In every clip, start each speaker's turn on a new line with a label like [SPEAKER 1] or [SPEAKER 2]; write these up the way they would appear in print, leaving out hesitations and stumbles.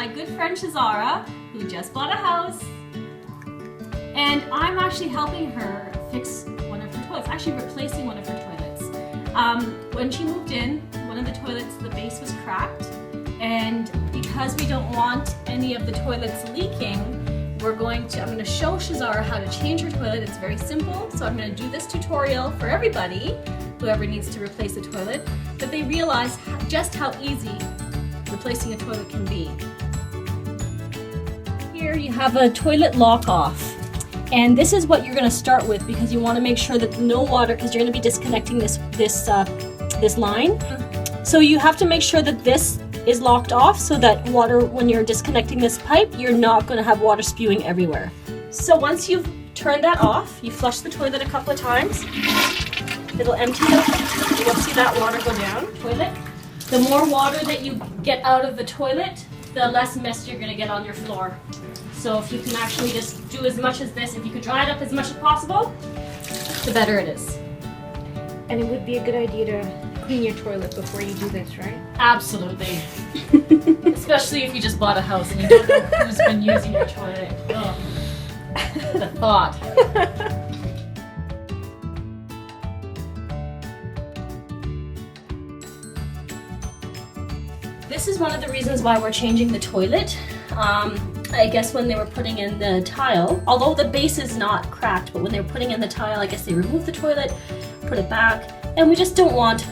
[SPEAKER 1] my good friend Shezara, who just bought a house. And I'm actually helping her fix one of her toilets, actually replacing one of her toilets. When she moved in, one of the toilets, the base was cracked. And because we don't want any of the toilets leaking, I'm going to show Shezara how to change her toilet. It's very simple. So I'm going to do this tutorial for everybody, whoever needs to replace a toilet, that they realize just how easy replacing a toilet can be. Here you have a toilet lock off. And this is what you're going to start with because you want to make sure that no water, because you're going to be disconnecting this line. So you have to make sure that this is locked off so that water, when you're disconnecting this pipe, you're not going to have water spewing everywhere. So once you've turned that off, you flush the toilet a couple of times. It'll empty out. You'll see that water go down. Toilet. The more water that you get out of the toilet, the less mess you're going to get on your floor. So if you can actually just do as much as this, if you could dry it up as much as possible, the better it is.
[SPEAKER 2] And it would be a good idea to clean your toilet before you do this, right?
[SPEAKER 1] Absolutely. Especially if you just bought a house and you don't know who's been using your toilet. Ugh. The thought. This is one of the reasons why we're changing the toilet. I guess when they were putting in the tile, although the base is not cracked, but when they were putting in the tile, I guess they removed the toilet, put it back, and we just don't want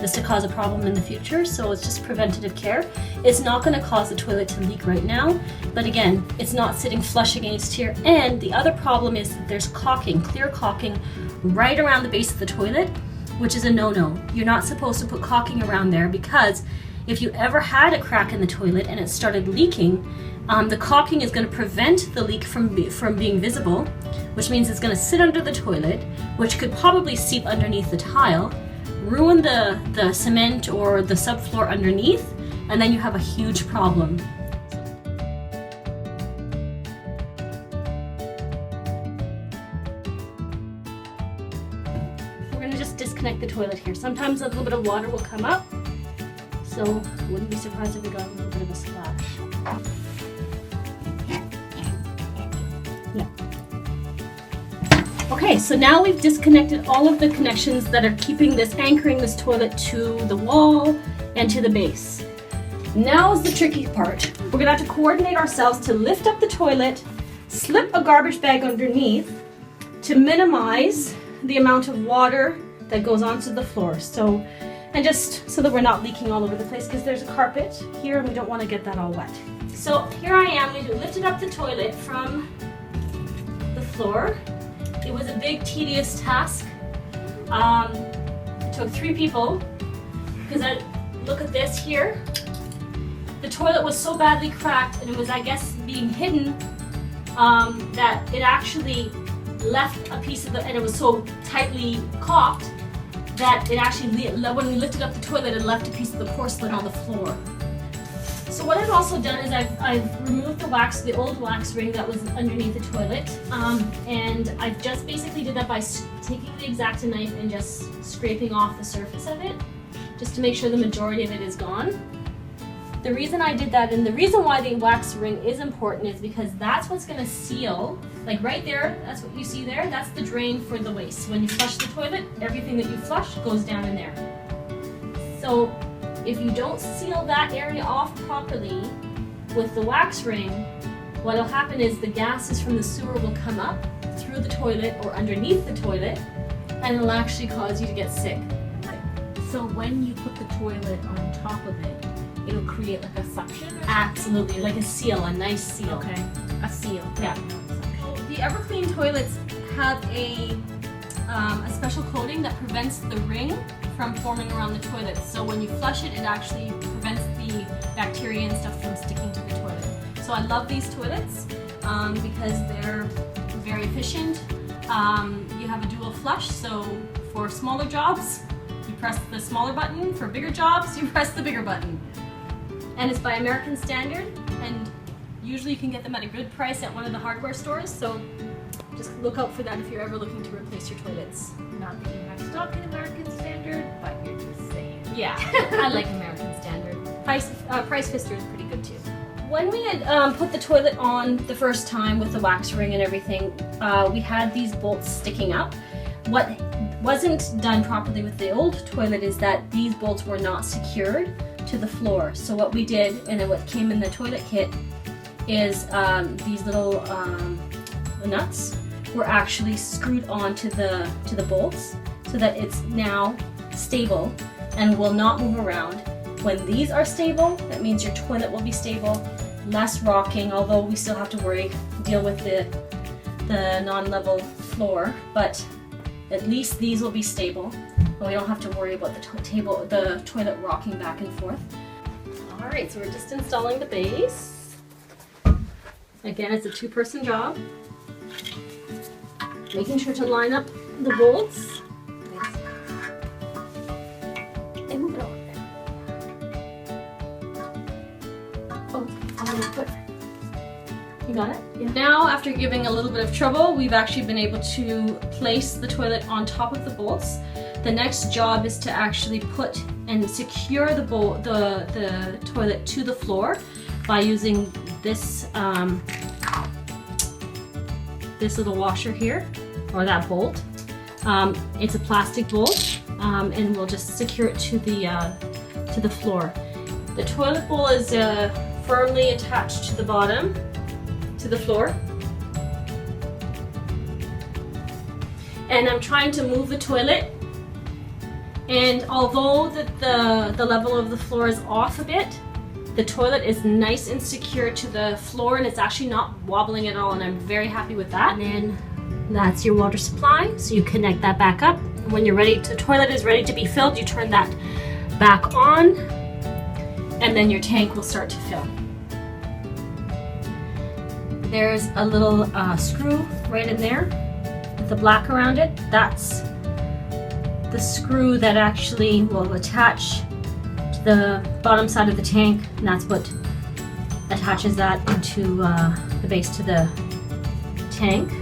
[SPEAKER 1] this to cause a problem in the future, so it's just preventative care. It's not going to cause the toilet to leak right now, but again, it's not sitting flush against here, and the other problem is that there's caulking, clear caulking, right around the base of the toilet, which is a no-no. You're not supposed to put caulking around there because if you ever had a crack in the toilet and it started leaking, the caulking is going to prevent the leak from being visible, which means it's going to sit under the toilet, which could probably seep underneath the tile, ruin the cement or the subfloor underneath, and then you have a huge problem. We're going to just disconnect the toilet here. Sometimes a little bit of water will come up, so I wouldn't be surprised if we got a little bit of a splash. Yeah. Okay, so now we've disconnected all of the connections that are anchoring this toilet to the wall and to the base. Now is the tricky part. We're gonna have to coordinate ourselves to lift up the toilet, slip a garbage bag underneath to minimize the amount of water that goes onto the floor. And just so that we're not leaking all over the place, because there's a carpet here and we don't want to get that all wet. So here I am, we lifted up the toilet from the floor. It was a big, tedious task. It took 3 people, because look at this here. The toilet was so badly cracked, and it was, I guess, being hidden, that it actually left a piece of and it was so tightly caulked that it actually, when we lifted up the toilet, it left a piece of the porcelain on the floor. So what I've also done is I've removed the old wax ring that was underneath the toilet, and I've just basically did that by taking the X-Acto knife and just scraping off the surface of it, just to make sure the majority of it is gone. The reason I did that, and the reason why the wax ring is important, is because that's what's going to seal, like right there, that's what you see there, that's the drain for the waste. When you flush the toilet, everything that you flush goes down in there. So if you don't seal that area off properly with the wax ring, what will happen is the gases from the sewer will come up through the toilet or underneath the toilet, and it'll actually cause you to get sick.
[SPEAKER 2] So when you put the toilet on top of it, it'll create like a suction?
[SPEAKER 1] Absolutely, like a seal, a nice seal.
[SPEAKER 2] Okay, a seal.
[SPEAKER 1] Yeah. The Everclean toilets have a special coating that prevents the ring from forming around the toilet. So when you flush it, it actually prevents the bacteria and stuff from sticking to the toilet. So I love these toilets because they're very efficient. You have a dual flush, so for smaller jobs, you press the smaller button. For bigger jobs, you press the bigger button. And it's by American standard, and usually you can get them at a good price at one of the hardware stores, so just look out for that if you're ever looking to replace your toilets.
[SPEAKER 2] Not that you have stock in American standard, but you're just saying.
[SPEAKER 1] Yeah, I like American standard. Price Fister is pretty good too. When we had put the toilet on the first time with the wax ring and everything, we had these bolts sticking up. What wasn't done properly with the old toilet is that these bolts were not secured to the floor. So what we did, and then what came in the toilet kit, is these little nuts were actually screwed onto the bolts so that it's now stable and will not move around. When these are stable, that means your toilet will be stable, less rocking, although we still have to deal with the non-level floor, but at least these will be stable and we don't have to worry about the toilet rocking back and forth. All right, so we're just installing the base. Again, it's a two-person job. Making sure to line up the bolts. And move it over there. Oh, I'm gonna put. You got it? Yeah. Now, after giving a little bit of trouble, we've actually been able to place the toilet on top of the bolts. The next job is to actually put and secure the toilet to the floor by using this this little washer here, or that bolt. It's a plastic bolt, and we'll just secure it to the floor. The toilet bowl is firmly attached to the bottom, to the floor. And I'm trying to move the toilet, and although the level of the floor is off a bit, the toilet is nice and secure to the floor, and it's actually not wobbling at all, and I'm very happy with that. And then that's your water supply, so you connect that back up. When you're ready, the toilet is ready to be filled, you turn that back on, and then your tank will start to fill. There's a little screw right in there with the black around it. That's the screw that actually will attach to the bottom side of the tank, and that's what attaches that into the base to the tank.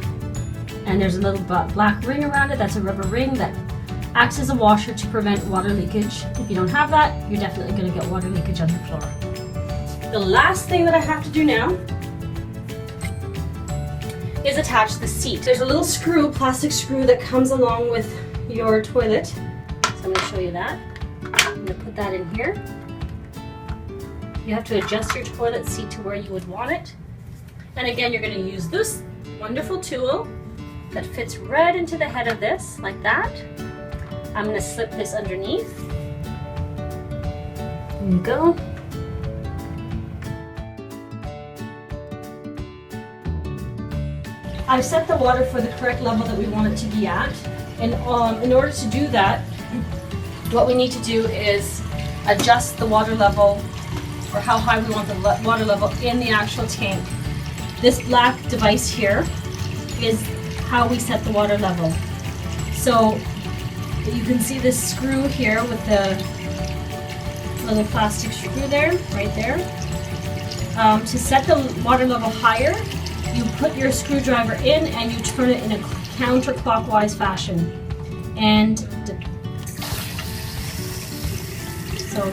[SPEAKER 1] And there's a little black ring around it. That's a rubber ring that acts as a washer to prevent water leakage. If you don't have that, you're definitely going to get water leakage on your floor. The last thing that I have to do now is attach the seat. There's a little screw, plastic screw, that comes along with your toilet. So I'm going to show you that. I'm going to put that in here. You have to adjust your toilet seat to where you would want it. And again, you're going to use this wonderful tool that fits right into the head of this, like that. I'm going to slip this underneath. There you go. I've set the water for the correct level that we want it to be at. And in order to do that, what we need to do is adjust the water level, or how high we want the water level in the actual tank. This black device here is how we set the water level. So you can see this screw here with the little plastic screw there, right there. To set the water level higher, you put your screwdriver in and you turn it in a counterclockwise fashion. And so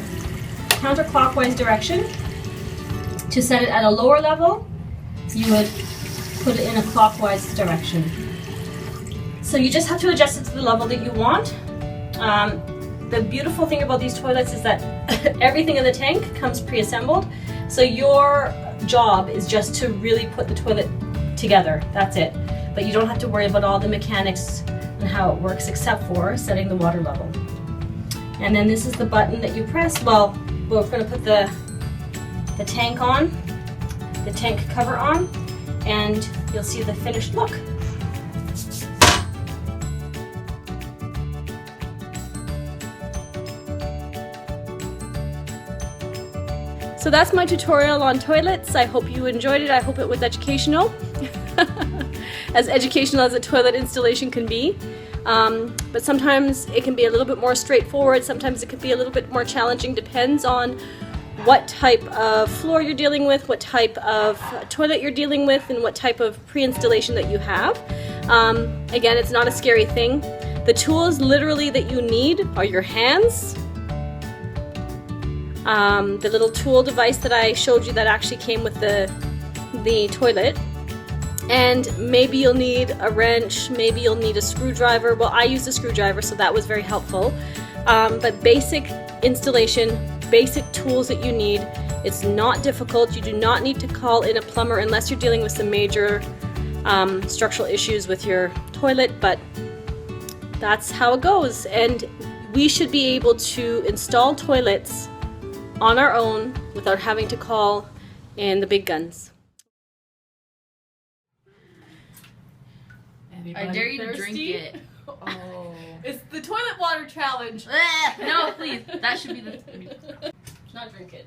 [SPEAKER 1] counterclockwise direction. To set it at a lower level, you would put it in a clockwise direction. So you just have to adjust it to the level that you want. The beautiful thing about these toilets is that everything in the tank comes pre-assembled. So your job is just to really put the toilet together. That's it. But you don't have to worry about all the mechanics and how it works, except for setting the water level. And then this is the button that you press. Well, we're going to put the tank on, the tank cover on, and you'll see the finished look. So that's my tutorial on toilets. I hope you enjoyed it. I hope it was educational. As educational as a toilet installation can be. But sometimes it can be a little bit more straightforward. Sometimes it can be a little bit more challenging. Depends on what type of floor you're dealing with, what type of toilet you're dealing with, and what type of pre-installation that you have. Again, it's not a scary thing. The tools literally that you need are your hands, the little tool device that I showed you that actually came with the toilet. And maybe you'll need a wrench, maybe you'll need a screwdriver. Well, I used a screwdriver, so that was very helpful. But basic installation, basic tools that you need. It's not difficult. You do not need to call in a plumber unless you're dealing with some major structural issues with your toilet, but that's how it goes. And we should be able to install toilets on our own without having to call in the big guns.
[SPEAKER 3] I dare you to drink it.
[SPEAKER 2] Oh.
[SPEAKER 3] It's the toilet water challenge.
[SPEAKER 2] No, please. That should be the.
[SPEAKER 1] Not drink it.